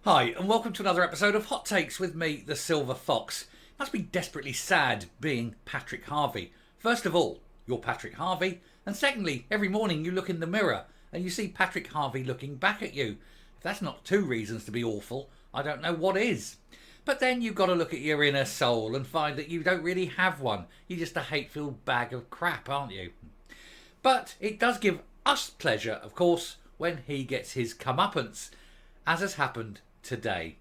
Hi, and welcome to another episode of Hot Takes with me, the Silver Fox. It must be desperately sad being Patrick Harvey. First of all, you're Patrick Harvey, and secondly, every morning you look in the mirror and you see Patrick Harvey looking back at you. If that's not two reasons to be awful, I don't know what is. But then you've got to look at your inner soul and find that you don't really have one. You're just a hateful bag of crap, aren't you? But it does give us pleasure, of course, when he gets his comeuppance, as has happened today.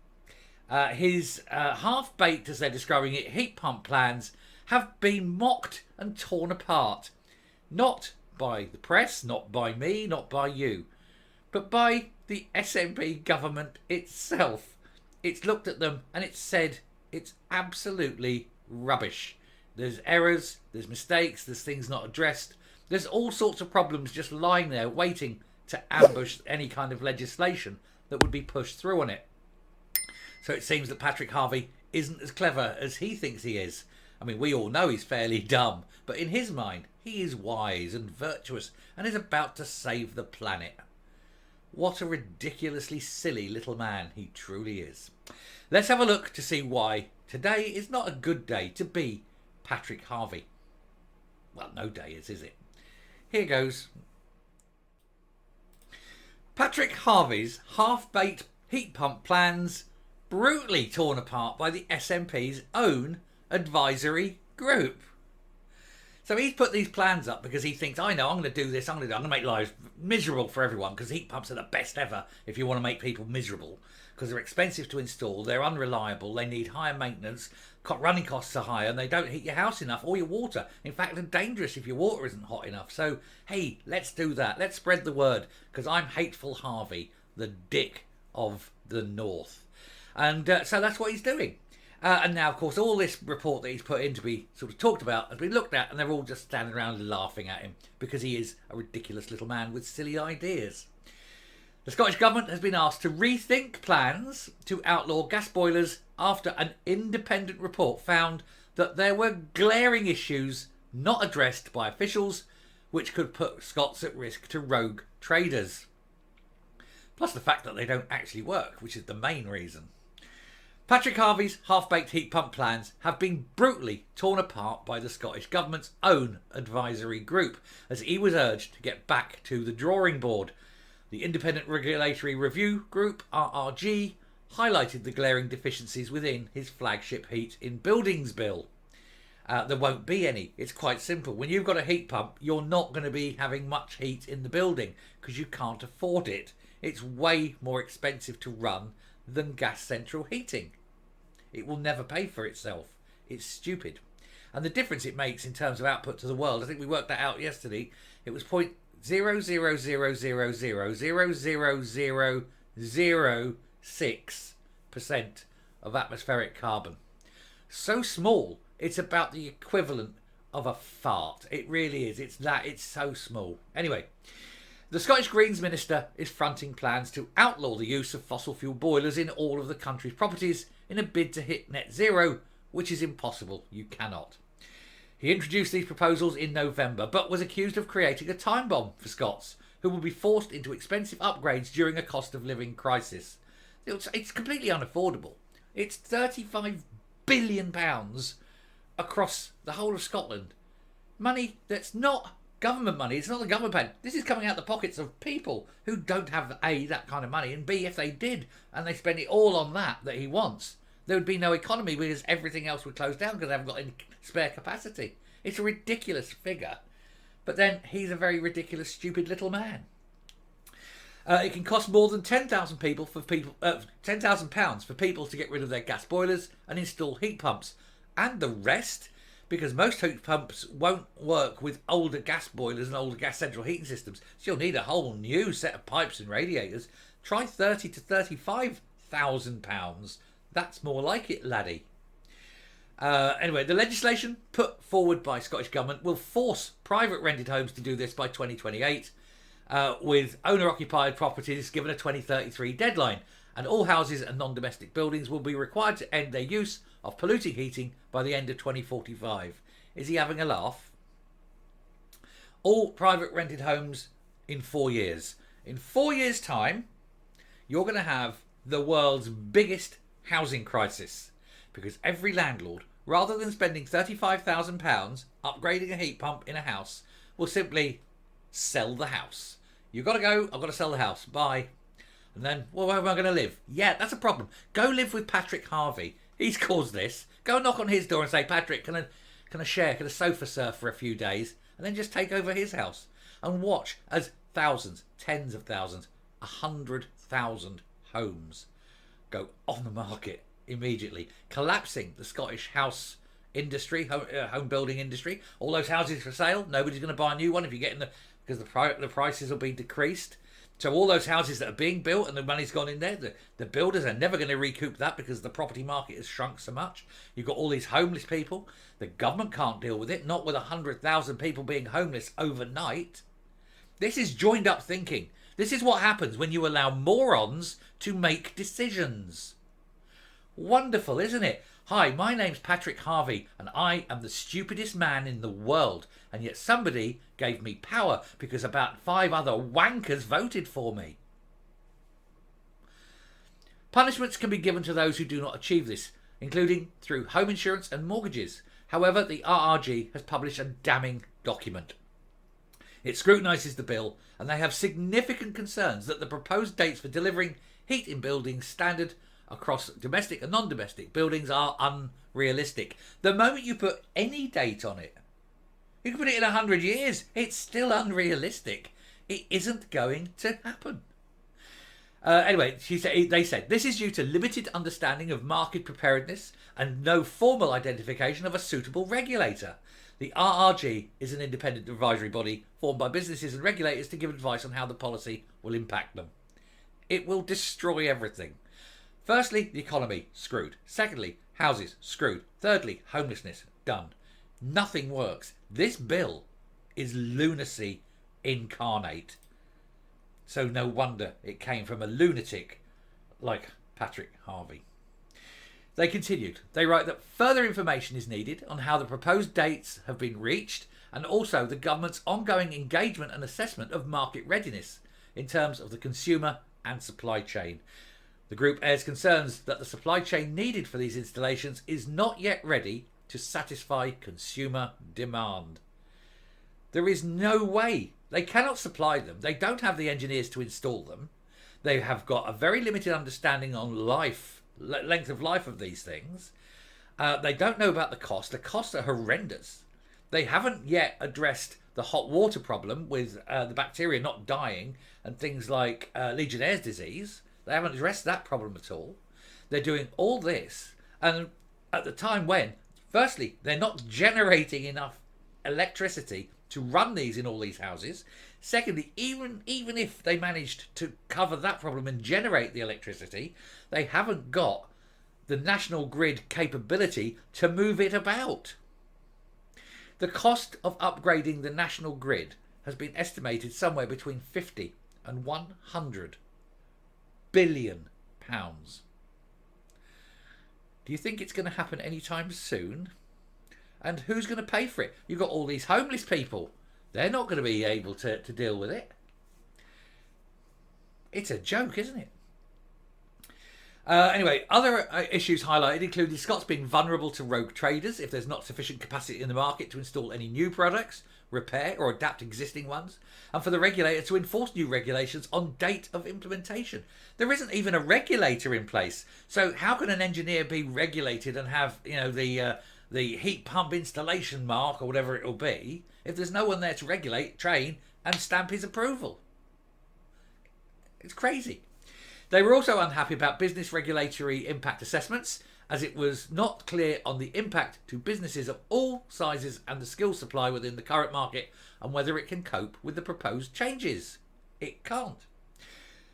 His half-baked, as they're describing it, heat pump plans have been mocked and torn apart. Not by the press, not by me, not by you, but by the SNP government itself. It's looked at them and it's said it's absolutely rubbish. There's errors, there's mistakes, there's things not addressed. There's all sorts of problems just lying there waiting to ambush any kind of legislation that would be pushed through on it. So it seems that Patrick Harvey isn't as clever as he thinks he is. I mean, we all know he's fairly dumb, but in his mind, he is wise and virtuous and is about to save the planet. What a ridiculously silly little man he truly is. Let's have a look to see why today is not a good day to be Patrick Harvey. Well, no day is it? Here goes. Patrick Harvey's half-baked heat pump plans brutally torn apart by the SNP's own advisory group. So he's put these plans up because he thinks, I know, I'm going to do this, I'm going to make lives miserable for everyone, because heat pumps are the best ever if you want to make people miserable, because they're expensive to install, they're unreliable, they need higher maintenance, running costs are higher, and they don't heat your house enough or your water. In fact, they're dangerous if your water isn't hot enough. So, hey, let's do that. Let's spread the word, because I'm Hateful Harvey, the dick of the North. And so that's what he's doing. And now, of course, all this report that he's put in to be sort of talked about has been looked at, and they're all just standing around laughing at him because he is a ridiculous little man with silly ideas. The Scottish Government has been asked to rethink plans to outlaw gas boilers after an independent report found that there were glaring issues not addressed by officials which could put Scots at risk to rogue traders. Plus the fact that they don't actually work, which is the main reason. Patrick Harvey's half-baked heat pump plans have been brutally torn apart by the Scottish Government's own advisory group, as he was urged to get back to the drawing board. The Independent Regulatory Review Group, RRG, highlighted the glaring deficiencies within his flagship heat in buildings bill. There won't be any. It's quite simple. When you've got a heat pump, you're not going to be having much heat in the building because you can't afford it. It's way more expensive to run than gas central heating. It will never pay for itself. It's stupid. And the difference it makes in terms of output to the world, I think we worked that out yesterday, it was 0.000000006% of atmospheric carbon. So small, it's about the equivalent of a fart. It really is. It's so small. Anyway, the Scottish Greens Minister is fronting plans to outlaw the use of fossil fuel boilers in all of the country's properties in a bid to hit net zero, which is impossible. You cannot. He introduced these proposals in November, but was accused of creating a time bomb for Scots, who will be forced into expensive upgrades during a cost of living crisis. It's completely unaffordable. It's £35 billion across the whole of Scotland. Money that's not government money. It's not the government paying. This is coming out the pockets of people who don't have A, that kind of money, and B, if they did and they spend it all on that he wants, there would be no economy because everything else would close down because they haven't got any spare capacity. It's a ridiculous figure. But then he's a very ridiculous, stupid little man. It can cost more than £10,000 for people to get rid of their gas boilers and install heat pumps, and the rest, because most heat pumps won't work with older gas boilers and older gas central heating systems. So you'll need a whole new set of pipes and radiators. Try £30,000 to £35,000. That's more like it, laddie. Anyway, the legislation put forward by Scottish Government will force private rented homes to do this by 2028, with owner-occupied properties given a 2033 deadline, and all houses and non-domestic buildings will be required to end their use of polluting heating by the end of 2045. Is he having a laugh? All private rented homes in 4 years. In 4 years' time, you're going to have the world's biggest housing crisis, because every landlord, rather than spending £35,000 upgrading a heat pump in a house, will simply sell the house. You've got to go, I've got to sell the house, bye. And then, well, where am I going to live? Yeah, that's a problem. Go live with Patrick Harvey. He's caused this. Go knock on his door and say, Patrick, can I sofa surf for a few days? And then just take over his house. And watch as thousands, tens of thousands, 100,000 homes go on the market immediately, collapsing the Scottish house industry, home building industry. All those houses for sale, nobody's going to buy a new one if you get in because the prices will be decreased. So all those houses that are being built and the money's gone in there, the builders are never going to recoup that because the property market has shrunk so much. You've got all these homeless people. The government can't deal with it, not with 100,000 people being homeless overnight. This is joined up thinking. This is what happens when you allow morons to make decisions. Wonderful, isn't it? Hi, my name's Patrick Harvey, and I am the stupidest man in the world. And yet somebody gave me power because about 5 other wankers voted for me. Punishments can be given to those who do not achieve this, including through home insurance and mortgages. However, the RRG has published a damning document. It scrutinises the bill, and they have significant concerns that the proposed dates for delivering heat in buildings standard across domestic and non-domestic buildings are unrealistic. The moment you put any date on it, you can put it in 100 years, it's still unrealistic. It isn't going to happen. Anyway, they said, this is due to limited understanding of market preparedness and no formal identification of a suitable regulator. The RRG is an independent advisory body formed by businesses and regulators to give advice on how the policy will impact them. It will destroy everything. Firstly, the economy, screwed. Secondly, houses, screwed. Thirdly, homelessness, done. Nothing works. This bill is lunacy incarnate. So no wonder it came from a lunatic like Patrick Harvey. They continued. They write that further information is needed on how the proposed dates have been reached and also the government's ongoing engagement and assessment of market readiness in terms of the consumer and supply chain. The group airs concerns that the supply chain needed for these installations is not yet ready to satisfy consumer demand. There is no way. They cannot supply them. They don't have the engineers to install them. They have got a very limited understanding on length of life of these things. They don't know about the cost. The costs are horrendous. They haven't yet addressed the hot water problem with the bacteria not dying and things like Legionnaire's disease. They haven't addressed that problem at all. They're doing all this, and at the time when, firstly, they're not generating enough electricity to run these in all these houses. Secondly, even if they managed to cover that problem and generate the electricity, they haven't got the national grid capability to move it about. The cost of upgrading the national grid has been estimated somewhere between 50 and 100 billion pounds. Do you think it's going to happen anytime soon? And who's going to pay for it? You've got all these homeless people. They're not going to be able to deal with it. It's a joke, isn't it? Anyway, other issues highlighted included Scots being vulnerable to rogue traders if there's not sufficient capacity in the market to install any new products, repair or adapt existing ones, and for the regulator to enforce new regulations on date of implementation. There isn't even a regulator in place. So how can an engineer be regulated and have, the heat pump installation mark or whatever it will be if there's no one there to regulate, train and stamp his approval? It's crazy. They were also unhappy about business regulatory impact assessments, as it was not clear on the impact to businesses of all sizes and the skill supply within the current market and whether it can cope with the proposed changes. It can't.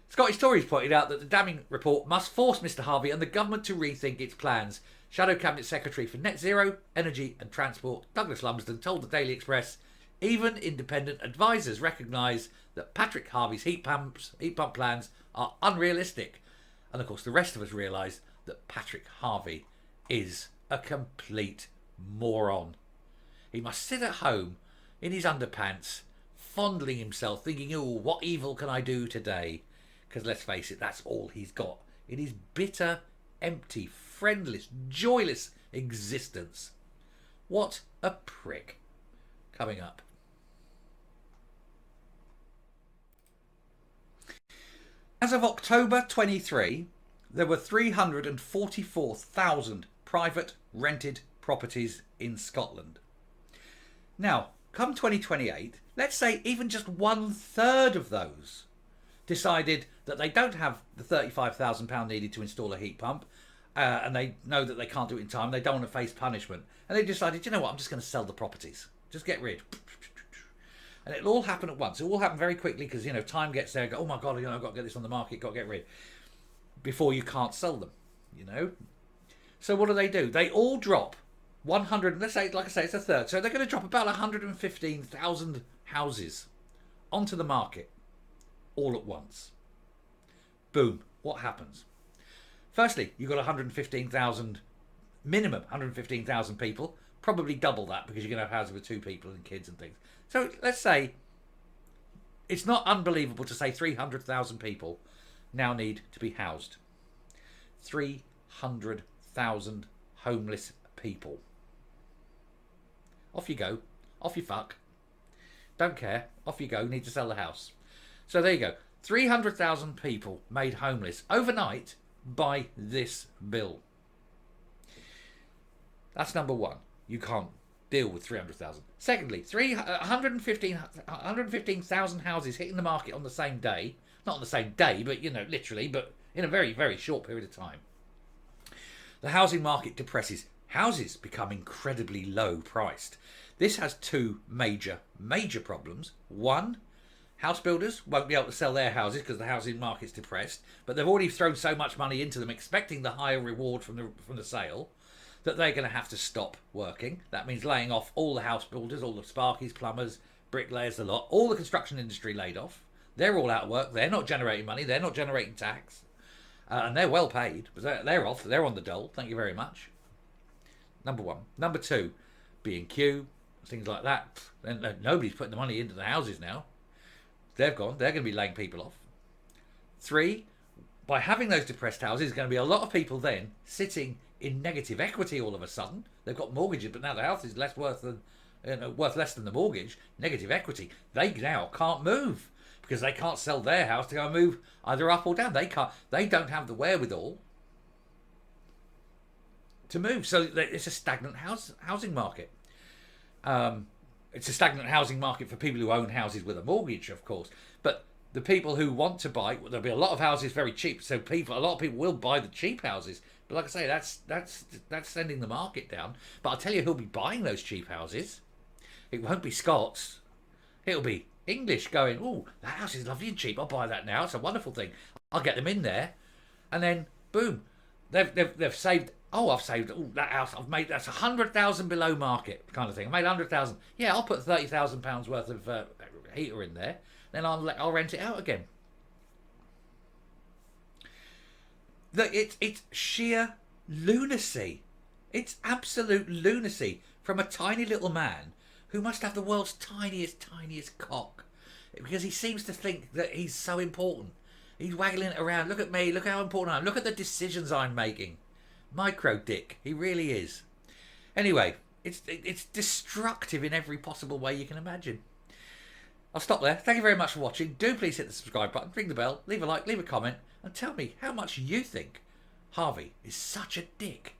Scottish Tories pointed out that the damning report must force Mr Harvey and the government to rethink its plans. Shadow Cabinet Secretary for Net Zero, Energy and Transport, Douglas Lumsden, told the Daily Express, even independent advisers recognise that Patrick Harvey's heat pump plans are unrealistic. And of course the rest of us realise that Patrick Harvey is a complete moron. He must sit at home in his underpants, fondling himself, thinking, oh, what evil can I do today? Because let's face it, that's all he's got in his bitter, empty, friendless, joyless existence. What a prick. Coming up. As of October 23, there were 344,000 private rented properties in Scotland. Now, come 2028, let's say even just 1/3 of those decided that they don't have the £35,000 needed to install a heat pump, and they know that they can't do it in time, they don't want to face punishment, and they decided, you know what, I'm just going to sell the properties. Just get rid. And it'll all happen at once. It will all happen very quickly because, you know, time gets there. Go, oh my God, you know, I've got to get this on the market, got to get rid. Before you can't sell them, you know. So what do? They all drop 100, let's say, like I say, it's a third. So they're going to drop about 115,000 houses onto the market all at once. Boom. What happens? Firstly, you've got 115,000, minimum 115,000 people. Probably double that because you're going to have houses with 2 people and kids and things. So let's say it's not unbelievable to say 300,000 people now need to be housed. 300,000 homeless people. Off you go. Off you fuck. Don't care. Off you go. Need to sell the house. So there you go. 300,000 people made homeless overnight by this bill. That's number one. You can't deal with 300,000. Secondly, 115,000 houses hitting the market on the same day. Not on the same day, but, you know, literally, but in a very, very short period of time. The housing market depresses. Houses become incredibly low priced. This has 2 major problems. One, house builders won't be able to sell their houses because the housing market's depressed, but they've already thrown so much money into them expecting the higher reward from the sale that they're going to have to stop working. That means laying off all the house builders, all the sparkies, plumbers, bricklayers, the lot. All the construction industry laid off. They're all out of work. They're not generating money. They're not generating tax. And they're well paid. But they're off. They're on the dole. Thank you very much. Number one. Number two, B&Q, things like that. Nobody's putting the money into the houses now. They've gone. They're going to be laying people off. 3, by having those depressed houses, there's going to be a lot of people then sitting in negative equity all of a sudden. They've got mortgages, but now the house is worth less than the mortgage. Negative equity. They now can't move because they can't sell their house to go and move either up or down. They can't. They don't have the wherewithal to move. So it's a stagnant housing market. It's a stagnant housing market for people who own houses with a mortgage, of course. But the people who want to buy, there'll be a lot of houses very cheap. So a lot of people will buy the cheap houses. But like I say, that's sending the market down. But I'll tell you who'll be buying those cheap houses. It won't be Scots. It'll be English going, oh, that house is lovely and cheap. I'll buy that now. It's a wonderful thing. I'll get them in there. And then, boom, they've saved. Oh, I've saved that house. I've made that's 100,000 below market kind of thing. I made 100,000. Yeah, I'll put £30,000 worth of heater in there. Then I'll rent it out again. It's sheer lunacy. It's absolute lunacy from a tiny little man who must have the world's tiniest cock, because he seems to think that he's so important. He's waggling it around. Look at me. Look how important I am. Look at the decisions I'm making. Micro dick. He really is. Anyway, it's destructive in every possible way you can imagine. I'll stop there. Thank you very much for watching. Do please hit the subscribe button, ring the bell, leave a like, leave a comment, and tell me how much you think Harvey is such a dick.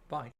Bye.